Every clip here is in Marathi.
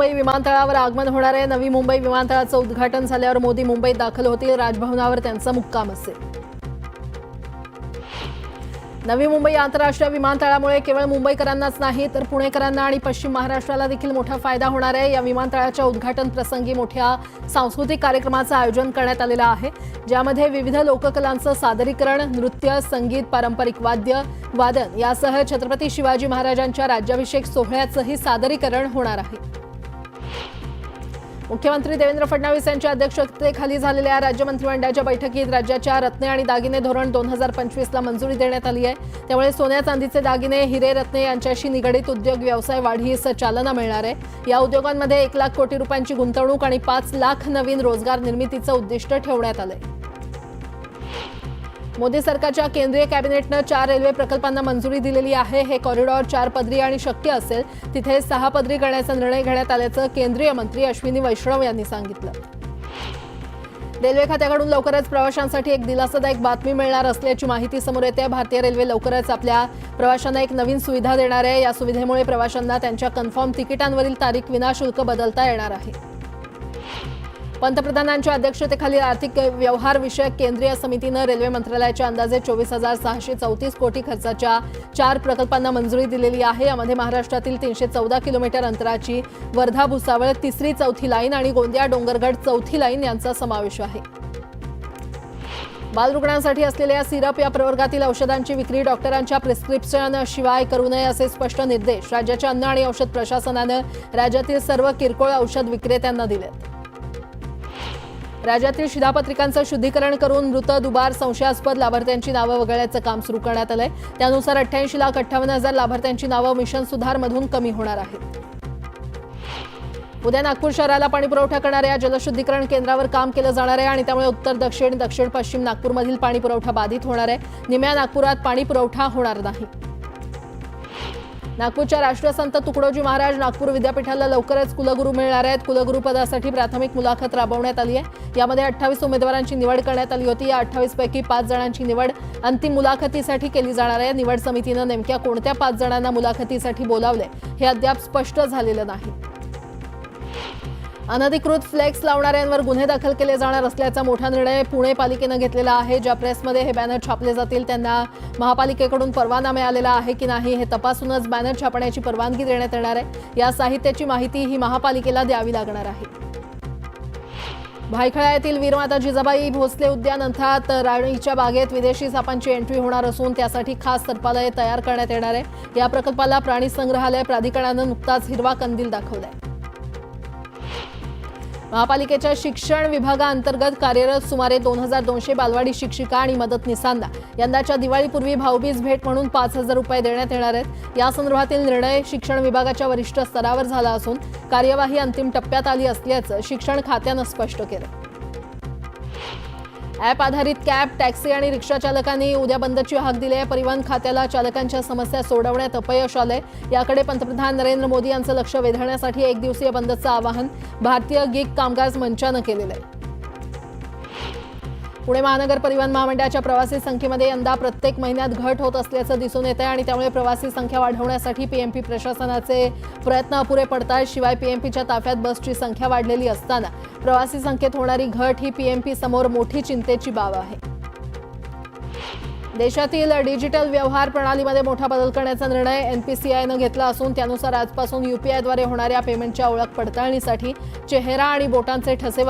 मुंबई विमानतळावर आगमन होणार आहे। नवी मुंबई विमानतळाचं उद्घाटन झाल्यावर मोदी मुंबईत दाखल होतील। राजभवनावर त्यांचा मुक्काम असेल। नवी मुंबई आंतरराष्ट्रीय विमानतळामुळे केवळ मुंबईकरांनाच नाही तर पुणेकरांना आणि पश्चिम महाराष्ट्राला देखील मोठा फायदा होणार आहे। या विमानतळाच्या उद्घाटन प्रसंगी मोठ्या सांस्कृतिक कार्यक्रमाचं आयोजन करण्यात आलेलं आहे, ज्यामध्ये विविध लोककलांचं सादरीकरण, नृत्य, संगीत, पारंपरिक वादन यासह छत्रपती शिवाजी महाराजांच्या राज्याभिषेक सोहळ्याचंही सादरीकरण होणार आहे। मुख्यमंत्री देवेंद्र फडणवीस यांच्या अध्यक्षतेखाली झालेल्या राज्य मंत्रिमंडळाच्या बैठकीत राज्याच्या रत्ने आणि दागिने धोरण 2025 ला मंजुरी देण्यात आली आहे। त्यामुळे सोन्या चांदीचे दागिने, हिरे, रत्ने यांच्याशी निगडित उद्योग व्यवसाय वाढीस चालना मिळणार आहे। या उद्योगांमध्ये 1 लाख कोटी रुपयांची गुंतवणूक आणि 5 लाख नवीन रोजगार निर्मितीचं उद्दिष्ट ठेवण्यात आलंय। मोदी सरकारच्या केंद्रीय कॅबिनेटनं 4 रेल्वे प्रकल्पांना मंजुरी दिलेली आहे। हे कॉरिडॉर 4 पदरी आणि शक्य असेल तिथे 6 पदरी करण्याचा निर्णय घेण्यात आल्याचं केंद्रीय मंत्री अश्विनी वैष्णव यांनी सांगितलं। रेल्वे खात्याकडून लवकरच प्रवाशांसाठी एक दिलासादायक बातमी मिळणार असल्याची माहिती समोर येते। भारतीय रेल्वे लवकरच आपल्या प्रवाशांना एक नवीन सुविधा देणार आहे। या सुविधेमुळे प्रवाशांना त्यांच्या कन्फर्म तिकिटांवरील तारीख विनाशुल्क बदलता येणार आहे। पंतप्रधानांच्या अध्यक्षतेखाली आर्थिक व्यवहार विषयक केंद्रीय समितीनं रेल्वे मंत्रालयाच्या अंदाजे 24,634 कोटी खर्चाच्या 4 प्रकल्पांना मंजुरी दिलेली आहे। यामध्ये महाराष्ट्रातील 314 किलोमीटर अंतराची वर्धा भुसावळ 3री-4थी लाईन आणि गोंदिया डोंगरगड 4थी लाईन यांचा समावेश आहे। बालरुग्णांसाठी असलेल्या सिरप या प्रवर्गातील औषधांची विक्री डॉक्टरांच्या प्रिस्क्रिप्शन शिवाय करू नये असे स्पष्ट निर्देश राज्याच्या अन्न आणि औषध प्रशासनानं राज्यातील सर्व किरकोळ औषध विक्रेत्यांना दिलेत। राज्यातील शिधापत्रिकांचं शुद्धीकरण करून मृत, दुबार, संशयास्पद लाभार्थ्यांची नावं वगळण्याचं काम सुरू करण्यात आलंय। त्यानुसार 88,58,000 लाभार्थ्यांची नावं मिशन सुधारमधून कमी होणार आहेत। उद्या नागपूर शहराला पाणी पुरवठा करणाऱ्या जलशुद्धीकरण केंद्रावर काम केलं जाणार आहे आणि त्यामुळे उत्तर, दक्षिण, दक्षिण-पश्चिम नागपूरमधील पाणी पुरवठा बाधित होणार आहे। निम्या नागपुरात पाणी पुरवठा होणार नाही। नागपूरच्या राष्ट्रसंत तुकडोजी महाराज नागपूर विद्यापीठाला लवकरच कुलगुरू मिळणार आहेत। कुलगुरू पदासाठी प्राथमिक मुलाखत राबवण्यात आली आहे। यामध्ये 28 उमेदवारांची निवड करण्यात आली होती। या 28 पैकी 5 जणांची निवड अंतिम मुलाखतीसाठी केली जाणार आहे। निवड समितीनं नेमक्या कोणत्या 5 जणांना मुलाखतीसाठी बोलावले हे अद्याप स्पष्ट झालेलं नाही। अनधिकृत फ्लेक्स लावणाऱ्यांवर गुन्हे दाखल केले जाणार असल्याचा मोठा निर्णय पुणे पालिकेनं घेतलेला आहे। ज्या प्रेसमध्ये हे बॅनर छापले जातील त्यांना महापालिकेकडून परवाना मिळालेला आहे की नाही हे तपासूनच बॅनर छापण्याची परवानगी देण्यात येणार आहे। या साहित्याची माहिती ही महापालिकेला द्यावी लागणार आहे। भायखळा येथील वीरमाता जिजाबाई भोसले उद्यान अर्थात राणीच्या बागेत विदेशी सापांची एंट्री होणार असून त्यासाठी खास सर्पालय तयार करण्यात येणार आहे। या प्रकल्पाला प्राणी संग्रहालय प्राधिकरणानं नुकताच हिरवा कंदील दाखवलाय। महापालिकेच्या शिक्षण विभागाअंतर्गत कार्यरत सुमारे 2200 बालवाडी शिक्षिका आणि मदतनीसांना यंदाच्या दिवाळीपूर्वी भाऊबीज भेट म्हणून 5,000 रुपये देण्यात येणार आहेत। या संदर्भातील निर्णय शिक्षण विभागाच्या वरिष्ठ स्तरावर झाला असून कार्यवाही अंतिम टप्प्यात आली असल्याचं शिक्षण खात्यानं स्पष्ट केलं। ॲप आधारित कॅब, टॅक्सी आणि रिक्षा चालकांनी उद्या बंदची हाक दिली आहे। परिवहन खात्याला चालकांच्या समस्या सोडवण्यात अपयश आलंय। याकडे पंतप्रधान नरेंद्र मोदी यांचं लक्ष वेधण्यासाठी 1 दिवसीय बंदचं आवाहन भारतीय गिग कामगार मंचानं केलेलं आहे। पुणे महानगर परिवहन महामंडळाच्या प्रवासी संख्येमध्ये यंदा प्रत्येक महिन्यात घट होत असल्याचं दिसून येत आहे आणि त्यामुळे प्रवासी संख्या वाढवण्यासाठी पीएमपी प्रशासनाचे प्रयत्न अपुरे पडतात। शिवाय पीएमपीच्या ताफ्यात बसची संख्या वाढलेली असताना प्रवासी संख्येत होणारी घट ही पीएमपी समोर मोठी चिंतेची बाब आहे। देशातील डिजिटल व्यवहार प्रणालीमध्ये मोठा बदल करण्याचा निर्णय एनपीसीआयनं घेतला असून त्यानुसार आजपासून यूपीआयद्वारे होणाऱ्या पेमेंटच्या ओळख पडताळणीसाठी चेहरा आणि बोटांचे ठसे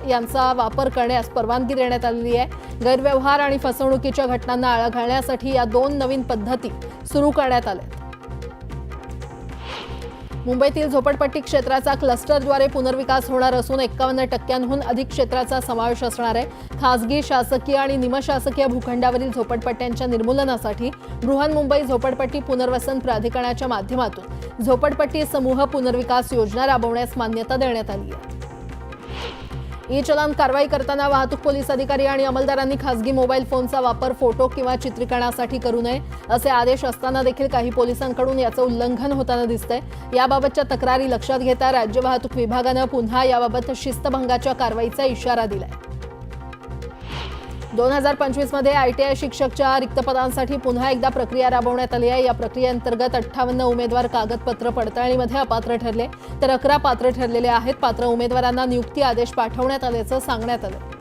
यांचा वापर करण्यास परवानगी देण्यात आलेली आहे। गैरव्यवहार आणि फसवणुकीच्या घटनांना आळा घालण्यासाठी या 2 नवीन पद्धती सुरू करण्यात आल्या। मुंबईतील झोपडपट्टी क्षेत्राचा क्लस्टरद्वारे पुनर्विकास होणार असून 51% अधिक क्षेत्राचा समावेश असणार आहे। खासगी, शासकीय आणि निमशासकीय भूखंडावरील झोपडपट्ट्यांच्या निर्मूलनासाठी बृहन्मुंबई झोपडपट्टी पुनर्वसन प्राधिकरणाच्या माध्यमातून झोपडपट्टी समूह पुनर्विकास योजना राबवण्यास मान्यता देण्यात आली आहे। ई चलन कारवाई करताना वाहतूक पोलीस अधिकारी आणि अंमलदारांनी खासगी मोबाईल फोनचा वापर फोटो किंवा चित्रीकरणासाठी करू नये असे आदेश असताना देखील काही पोलिसांकडून याचं उल्लंघन होताना दिसतंय। याबाबतच्या तक्रारी लक्षात घेता राज्य वाहतूक विभागानं पुन्हा याबाबत शिस्तभंगाच्या कारवाईचा इशारा दिलाय। 2025 मध्ये ITI शिक्षकच्या रिक्त पदांसाठी पुन्हा एकदा प्रक्रिया राबवण्यात आली आहे। या प्रक्रियेअंतर्गत 58 उमेदवार कागदपत्र पडताळणीमध्ये अपात्र ठरले तर 11 पात्र ठरलेले आहेत। पात्र उमेदवारांना नियुक्ती आदेश पाठवण्यात आल्याचं सांगण्यात आलं।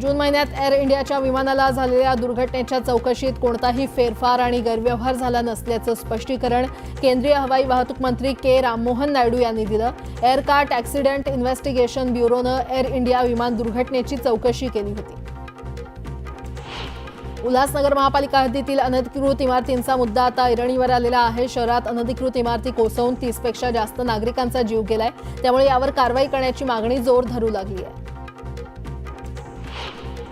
जून महिन्यात एअर इंडियाच्या विमानाला झालेल्या दुर्घटनेच्या चौकशीत कोणताही फेरफार आणि गैरव्यवहार झाला नसल्याचं स्पष्टीकरण केंद्रीय हवाई वाहतूक मंत्री के राममोहन नायडू यांनी दिलं। एअरकार्ट ॲक्सिडेंट इन्व्हेस्टिगेशन ब्युरोनं एअर इंडिया विमान दुर्घटनेची चौकशी केली होती। उल्हासनगर महापालिका हद्दीतील अनधिकृत इमारतींचा मुद्दा आता ऐरणीवर आलेला आहे। शहरात अनधिकृत इमारती कोसळून 30 पेक्षा जास्त नागरिकांचा जीव गेलाय, त्यामुळे यावर कारवाई करण्याची मागणी जोर धरू लागली आहे।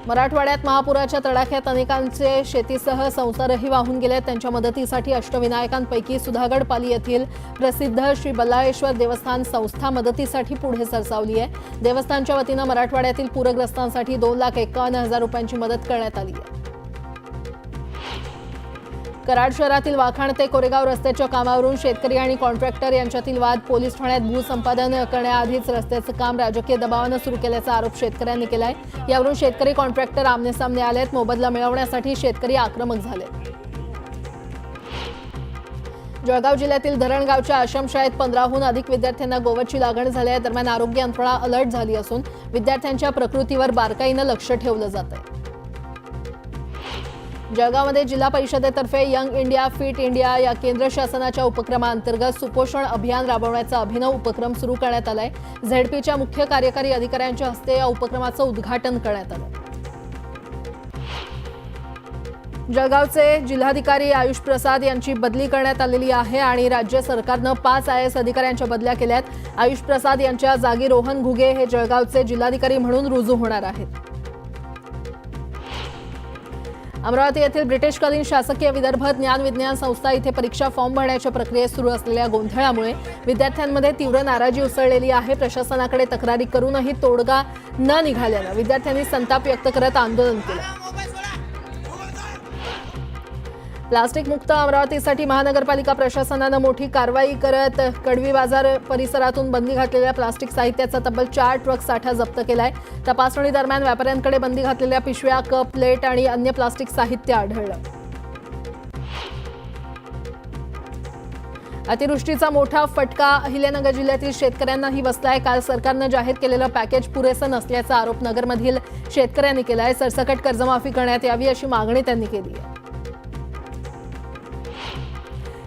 मराठवाड्यात महापुराच्या तडाख्यात अनेकांचे शेतीसह संसारही वाहून गेले। त्यांच्या मदतीसाठी अष्टविनायकांपैकी सुधागड पाली येथील प्रसिद्ध श्री बल्लाळेश्वर देवस्थान संस्था मदतीसाठी पुढे सरसावली आहे। देवस्थानच्या वतीनं मराठवाड्यातील पूरग्रस्तांसाठी 2,51,000 रुपयांची मदत करण्यात आली आहे। कराड शहरातील वाखाण ते कोरेगाव रस्त्याच्या कामावरून शेतकरी आणि कॉन्ट्रॅक्टर यांच्यातील वाद। पोलीस ठाण्यात भूसंपादन करण्याआधीच रस्त्याचं काम राजकीय दबावानं सुरू केल्याचा आरोप शेतकऱ्यांनी केलाय। यावरून शेतकरी कॉन्ट्रॅक्टर आमनेसामने आलेत। मोबदला मिळवण्यासाठी शेतकरी आक्रमक झाले। जळगाव जिल्ह्यातील धरणगावच्या आश्रमशाळेत 15हून अधिक विद्यार्थ्यांना गोवरची लागण झाली आहे। दरम्यान आरोग्य यंत्रणा अलर्ट झाली असून विद्यार्थ्यांच्या प्रकृतीवर बारकाईनं लक्ष ठेवलं जात आहे। जळगावमध्ये जिल्हा परिषदेतर्फे यंग इंडिया फिट इंडिया या केंद्र शासनाच्या उपक्रमांतर्गत सुपोषण अभियान राबवण्याचा अभिनव उपक्रम सुरू करण्यात आलाय। झेडपीच्या मुख्य कार्यकारी अधिकाऱ्यांच्या हस्ते या उपक्रमाचं उद्घाटन करण्यात आलं। जळगावचे जिल्हाधिकारी आयुष प्रसाद यांची बदली करण्यात आलेली आहे आणि राज्य सरकारनं 5 IAS अधिकाऱ्यांच्या बदल्या केल्यात। आयुष प्रसाद यांच्या जागी रोहन घुगे हे जळगावचे जिल्हाधिकारी म्हणून रुजू होणार आहेत। अमरावती येथील ब्रिटिशकालीन शासकीय विदर्भ ज्ञान विज्ञान संस्था इथे परीक्षा फॉर्म भरण्याच्या प्रक्रियेत सुरू असलेल्या गोंधळामुळे विद्यार्थ्यांमध्ये तीव्र नाराजी उसळलेली आहे। प्रशासनाकडे तक्रारी करूनही तोडगा न निघाल्यानं विद्यार्थ्यांनी संताप व्यक्त करत आंदोलन केलं। प्लास्टिक मुक्त अमरावतीसाठी महानगरपालिका प्रशासनानं मोठी कारवाई करत कडवी बाजार परिसरातून बंदी घातलेल्या प्लास्टिक साहित्याचा तब्बल 4 ट्रक साठा जप्त केलाय। तपासणी दरम्यान व्यापाऱ्यांकडे बंदी घातलेल्या पिशव्या, कप, प्लेट आणि अन्य प्लास्टिक साहित्य आढळलं। अतिवृष्टीचा मोठा फटका अहिल्यानगर जिल्ह्यातील शेतकऱ्यांनाही बसलाय। काल सरकारनं जाहीर केलेलं पॅकेज पुरेसं नसल्याचा आरोप नगरमधील शेतकऱ्यांनी केलाय। सरसकट कर्जमाफी करण्यात यावी अशी मागणी त्यांनी केली आहे।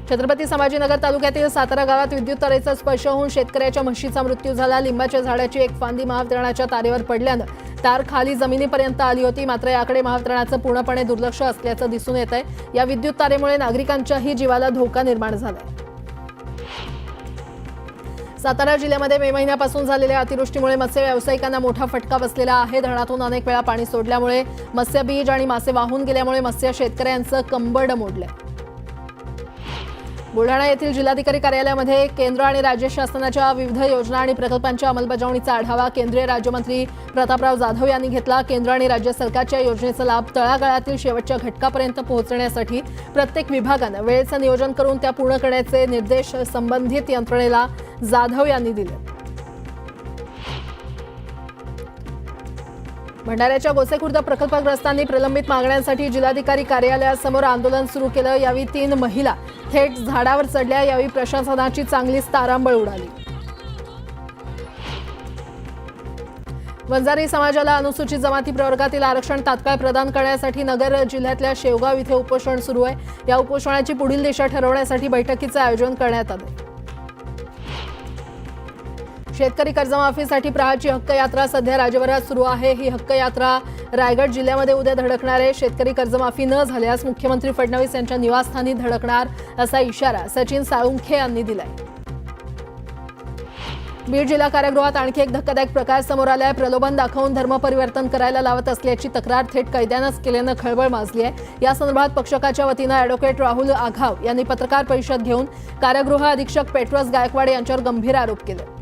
छत्रपती संभाजीनगर तालुक्यातील सातारा गावात विद्युत तारेचा स्पर्श होऊन शेतकऱ्याच्या म्हशीचा मृत्यू झाला। लिंबाच्या झाडाची एक फांदी महावितरणाच्या तारेवर पडल्यानं तार खाली जमिनीपर्यंत आली होती। मात्र याकडे महावितरणाचं पूर्णपणे दुर्लक्ष असल्याचं दिसून येत आहे। या विद्युत तारेमुळे नागरिकांच्याही जीवाला धोका निर्माण झालाय। सातारा जिल्ह्यामध्ये मे महिन्यापासून झालेल्या अतिवृष्टीमुळे मत्स्य व्यावसायिकांना मोठा फटका बसलेला आहे। धरणातून अनेक वेळा पाणी सोडल्यामुळे मत्स्यबीज आणि मासे वाहून गेल्यामुळे मत्स्य शेतकऱ्यांचं कंबरड मोडलंय। बुलढाणा येथील जिल्हाधिकारी कार्यालयामध्ये केंद्र आणि राज्य शासनाच्या विविध योजना आणि प्रकल्पांच्या अंमलबजावणीचा आढावा केंद्रीय राज्यमंत्री प्रतापराव जाधव यांनी घेतला। केंद्र आणि राज्य सरकारच्या योजनेचा लाभ तळागाळातील शेवटच्या घटकापर्यंत पोहोचण्यासाठी प्रत्येक विभागानं वेळेचं नियोजन करून त्या पूर्ण करण्याचे निर्देश संबंधित यंत्रणेला जाधव यांनी दिले। भंडाऱ्याच्या गोसेखुर्द प्रकल्पग्रस्तांनी प्रलंबित मागण्यांसाठी जिल्हाधिकारी कार्यालयासमोर आंदोलन सुरू केलं। यावेळी 3 महिला थेट झाडावर चढल्या। यावेळी प्रशासनाची चांगलीच तारांबळ उडाली। वंजारी समाजाला अनुसूचित जमाती प्रवर्गातील आरक्षण तात्काळ प्रदान करण्यासाठी नगर जिल्ह्यातल्या शेवगाव इथे उपोषण सुरू आहे। या उपोषणाची पुढील दिशा ठरवण्यासाठी बैठकीचे आयोजन करण्यात आले। शेतकरी कर्जमाफीसाठी प्रहारची हक्क यात्रा सध्या राज्यभरात सुरू आहे। ही हक्क यात्रा रायगड जिल्ह्यामध्ये उद्या धडकणार आहे। शेतकरी कर्जमाफी न झाल्यास मुख्यमंत्री फडणवीस यांच्या निवासस्थानी धडकणार असा इशारा सचिन साळुंखे यांनी दिलाय। बीड जिल्हा कारागृहात आणखी एक धक्कादायक प्रकार समोर आलाय। प्रलोभन दाखवून धर्मपरिवर्तन करायला लावत असल्याची तक्रार थेट कैद्यानंच केल्यानं खळबळ माजली आहे। या संदर्भात पक्षकाच्या वतीनं ॲडव्होकेट राहुल आघाव यांनी पत्रकार परिषद घेऊन कारागृह अधीक्षक पेट्रोस गायकवाड यांच्यावर गंभीर आरोप केले।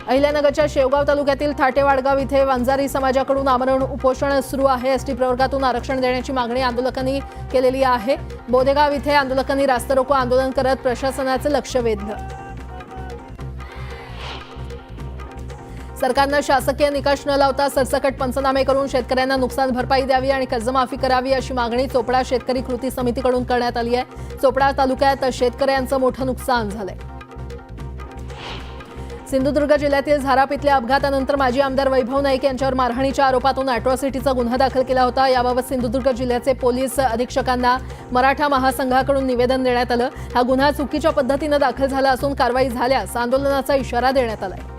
अहिल्यानगरच्या शेवगाव तालुक्यातील थाटेवाडगाव इथे वंजारी समाजाकडून आमरण उपोषण सुरू आहे। एसटी प्रवर्गातून आरक्षण देण्याची मागणी आंदोलकांनी केलेली आहे। बोदेगाव इथे आंदोलकांनी रास्तारोको आंदोलन करत प्रशासनाचं लक्ष वेधलं। सरकारनं शासकीय निकष न लावता सरसकट पंचनामे करून शेतकऱ्यांना नुकसान भरपाई द्यावी आणि कर्जमाफी करावी अशी मागणी चोपडा शेतकरी कृती समितीकडून करण्यात आली आहे। चोपडा तालुक्यात शेतकऱ्यांचं मोठं नुकसान झालंय। सिंधुदुर्ग जिल्ह्यातील झाराप इथल्या अपघातानंतर माजी आमदार वैभव नाईक यांच्यावर मारहाणीच्या आरोपातून अॅट्रॉसिटीचा गुन्हा दाखल केला होता। याबाबत सिंधुदुर्ग जिल्ह्याचे पोलीस अधीक्षकांना मराठा महासंघाकडून निवेदन देण्यात आलं। हा गुन्हा चुकीच्या पद्धतीने दाखल झाला असून कारवाई झाल्यास आंदोलनाचा इशारा देण्यात आलाय।